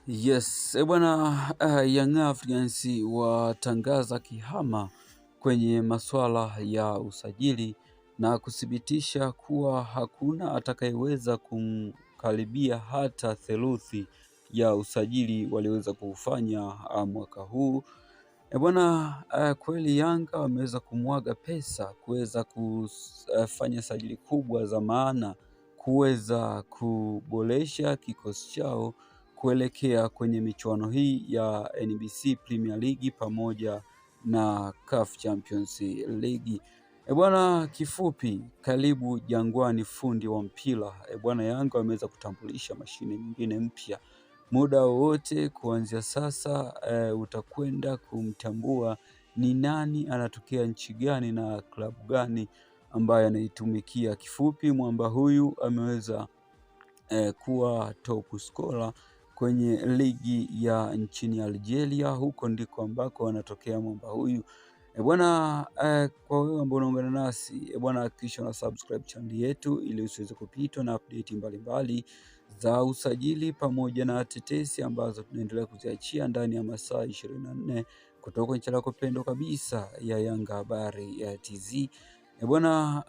Yes, bwana, Young Africans watangaza kihama kwenye masuala ya usajili na kuthibitisha kuwa hakuna atakayeweza kumkaribia hata theluthi ya usajili walioweza kuufanya mwaka huu. Bwana, kweli Yanga wameweza kumwaga pesa kuweza kufanya sajili kubwa za maana kuweza kuboresha kikosi chao kuelekea kwenye michuano hii ya NBC Premier League pamoja na CAF Champions League. Bwana, kifupi, karibu Jangwani, fundi wa mpira. Bwana, Yanga wameweza kutambulisha mashine nyingine mpya. Muda wowote kuanzia sasa utakwenda kumtambua ni nani anatokea nchi gani na klabu gani ambaye anaitumikia. Kifupi, mwamba huyu ameweza kuwa top scorer kwenye ligi ya nchini Algeria. Huko ndiko ambako anatokea mwamba huyu. Bwana, kwa wewe ambao unaungana nasi bwana, hakikisha una subscribe channel yetu ili usiweze kupitwa na update mbalimbali za usajili pamoja na tetesi ambazo tunaendelea kuziachia ndani ya masaa 24 kutoka kwenye channel yako pendwa kabisa ya Yanga Habari ya TZ. Bwana,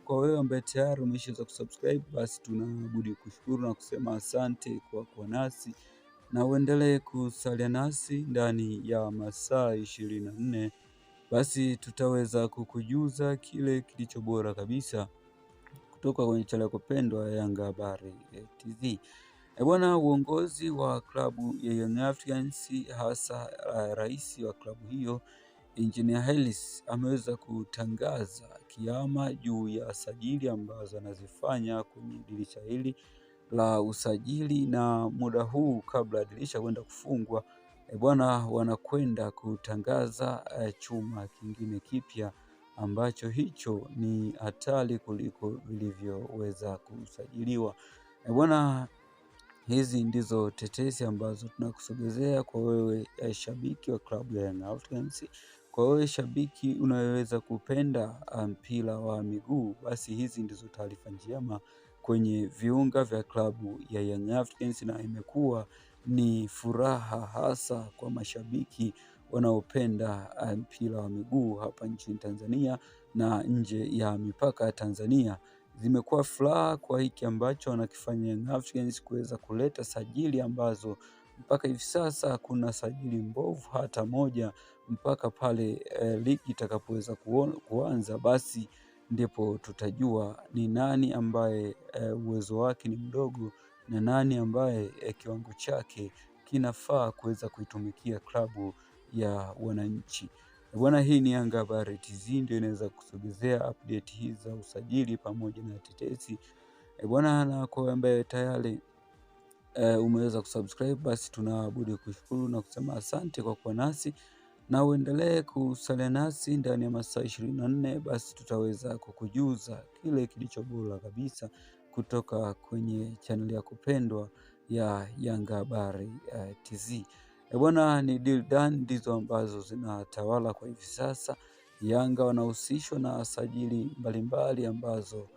kwa wewe ambaye tayari umeshaweza kusubscribe, basi tunabudi kushukuru na kusema asante kwa kuwa nasi na uendelee kusalia nasi ndani ya masaa 24, basi tutaweza kukujuza kile kilicho bora kabisa kutoka kwenye channel yako pendwa ya Yanga Habari TZ. Bwana, uongozi wa klabu ya Young Africans hasa rais wa klabu hiyo Engineer Hersi ameweza kutangaza kiama juu ya sajili ambazo anazifanya kwenye dirisha hili la usajili, na muda huu kabla ya dirisha kwenda kufungwa bwana, wanakwenda kutangaza chuma kingine kipya ambacho hicho ni hatari kuliko vilivyoweza kusajiliwa. Bwana, hizi ndizo tetesi ambazo tunakusogezea kwa wewe shabiki wa klabu ya Young Africans. Kwa wewe shabiki unayeweza kupenda mpira wa miguu, basi hizi ndizo taarifa njema kwenye viunga vya klabu ya Young Africans, na imekuwa ni furaha hasa kwa mashabiki wanaopenda mpira wa miguu hapa nchini Tanzania na nje ya mipaka ya Tanzania. Zimekuwa furaha kwa hiki ambacho wanakifanya Young Africans kuweza kuleta sajili ambazo mpaka hivi sasa hakuna sajili mbovu hata moja, mpaka pale ligi itakapoweza kuanza, basi ndipo tutajua ni nani ambaye uwezo wake ni mdogo na nani ambaye kiwango chake kinafaa kuweza kuitumikia klabu ya wananchi. Bwana, hii ni Yanga Habari TZ ndio inaweza kusogezea update hizi za usajili pamoja na tetesi. Bwana, na kwa ambaye tayari umeweza kusubscribe, basi tunabudi kushukuru na kusema asante kwa kuwa nasi na uendelee kusalia nasi ndani ya masaa 24, basi tutaweza kukujuza kile kilicho bora kabisa kutoka kwenye channel yako pendwa ya Yanga Habari TZ. Bwana, ni deal done ndizo ambazo zinatawala kwa hivi sasa. Yanga wanahusishwa na sajili mbalimbali ambazo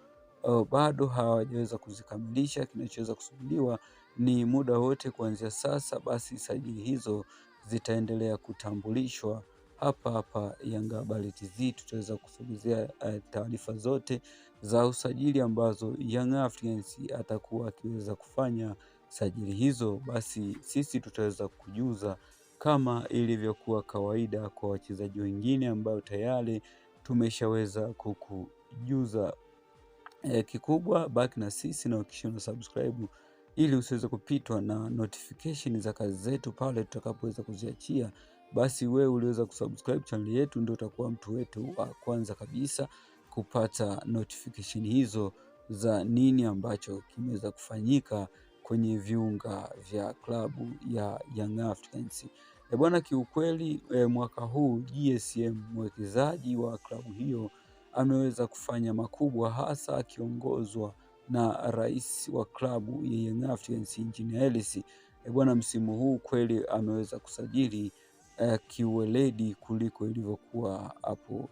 bado hawajaweza kuzikamilisha. Kinachoweza kusubiriwa ni muda wote kuanzia sasa, basi sajili hizo zitaendelea kutambulishwa hapa hapa Yanga Habari TZ. Tutaweza kusogezea taarifa zote za usajili ambazo Young Africans atakuwa akiweza kufanya sajili hizo, basi sisi tutaweza kujuza kama ilivyokuwa kawaida kwa wachezaji wengine ambao tayari tumeshaweza kukujuza. Kikubwa baki na sisi na ukisha subscribe ili usiweze kupitwa na notification za kazi zetu pale tutakapoweza kuziachia. Basi wewe uliweza kusubscribe channel yetu ndio utakuwa mtu wetu wa kwanza kabisa kupata notification hizo za nini ambacho kimeweza kufanyika kwenye viunga vya klabu ya Young Africans. Bwana, kiukweli mwaka huu GSM mwekezaji wa klabu hiyo ameweza kufanya makubwa, hasa akiongozwa na rais wa klabu ya Young Africans Engineer Hersi. Bwana, msimu huu kweli ameweza kusajili kiweledi kuliko ilivyokuwa hapo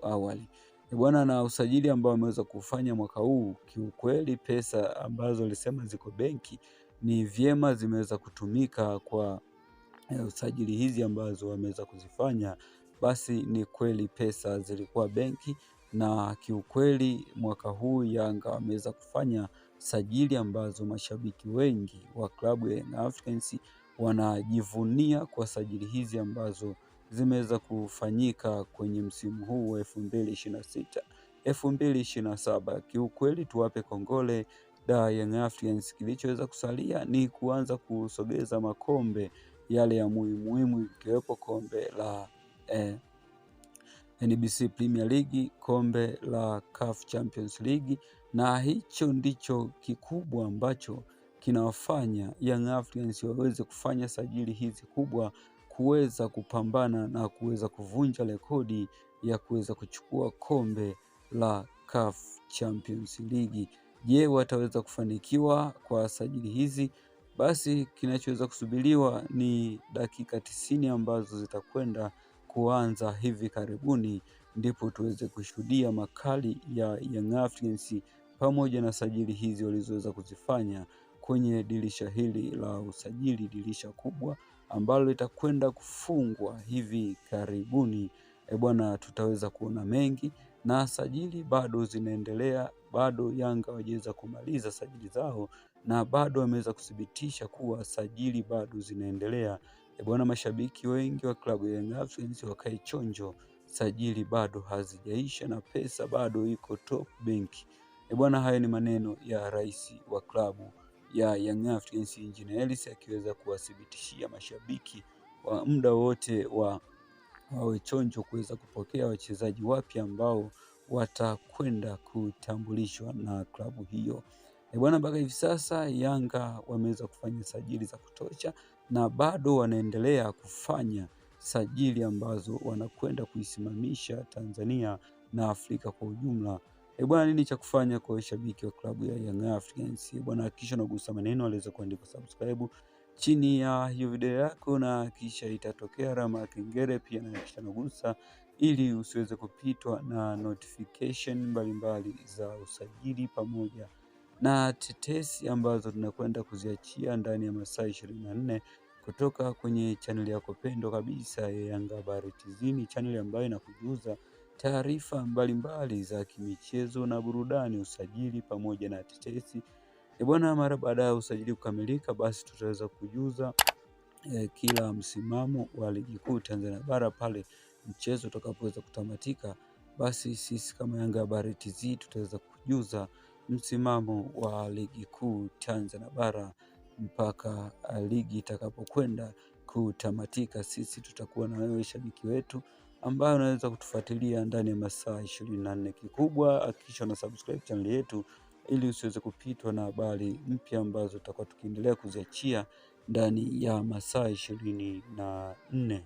awali. Bwana, na usajili ambao ameweza kufanya mwaka huu, kiukweli pesa ambazo alisema ziko benki ni vyema zimeweza kutumika kwa usajili hizi ambazo wameweza kuzifanya, basi ni kweli pesa zilikuwa benki, na kiukweli mwaka huu Yanga wameweza kufanya sajili ambazo mashabiki wengi wa klabu ya Young Africans wanajivunia kwa sajili hizi ambazo zimeweza kufanyika kwenye msimu huu wa 2026 2027. Kiukweli tuwape kongole Young Africans. Kilichoweza kusalia ni kuanza kusogeza makombe yale ya muhimu ikiwepo kombe la NBC Premier League, kombe la CAF Champions League, na hicho ndicho kikubwa ambacho kinawafanya Young Africans waweze kufanya sajili hizi kubwa, kuweza kupambana na kuweza kuvunja rekodi ya kuweza kuchukua kombe la CAF Champions League. Je, wataweza kufanikiwa kwa sajili hizi? Basi kinachoweza kusubiriwa ni dakika 90 ambazo zitakwenda kuanza hivi karibuni, ndipo tuweze kushuhudia makali ya Young Africans pamoja na sajili hizi walizoweza kuzifanya kwenye dirisha hili la usajili, dirisha kubwa ambalo litakwenda kufungwa hivi karibuni. Bwana, tutaweza kuona mengi, na sajili bado zinaendelea, bado Yanga hawajaweza kumaliza sajili zao, na bado wameweza kuthibitisha kuwa sajili bado zinaendelea. Bwana, mashabiki wengi wa klabu ya Young Africans wakae chonjo, sajili bado hazijaisha na pesa bado iko top bank. Bwana, haya ni maneno ya rais wa klabu ya Young Africans Engineer Hersi akiweza kuwathibitishia mashabiki wa muda wote wawe chonjo kuweza kupokea wachezaji wapya ambao watakwenda kutambulishwa na klabu hiyo. Bwana, mpaka hivi sasa Yanga wameweza kufanya sajili za kutosha na bado wanaendelea kufanya sajili ambazo wanakwenda kuisimamisha Tanzania na Afrika kwa ujumla. Bwana, nini cha kufanya kwa shabiki wa klabu ya Young Africans? Bwana, hakikisha unagusa maneno aliweza kuandika subscribe chini ya hiyo video yako, na kisha itatokea alama ya kengele pia, na kisha unagusa ili usiweze kupitwa na notification mbalimbali za usajili pamoja na tetesi ambazo tunakwenda kuziachia ndani ya masaa 24 kutoka kwenye channel yako pendwa kabisa ya Yanga Habari TZ, channel ambayo inakujuza taarifa mbalimbali za kimichezo na burudani, usajili pamoja na tetesi. Bwana, mara baada ya usajili kukamilika, basi tutaweza kujuza kila msimamo wa ligi kuu Tanzania bara pale mchezo utakapoweza kutamatika. Basi sisi kama Yanga Habari TZ tutaweza kujuza msimamo wa ligi kuu Tanzania bara mpaka ligi itakapokwenda kutamatika. Sisi tutakuwa na wewe shabiki wetu ambaye unaweza kutufuatilia ndani ya masaa 24. Kikubwa hakikisha una subscribe channel yetu ili usiweze kupitwa na habari mpya ambazo tutakuwa tukiendelea kuziachia ndani ya masaa 24.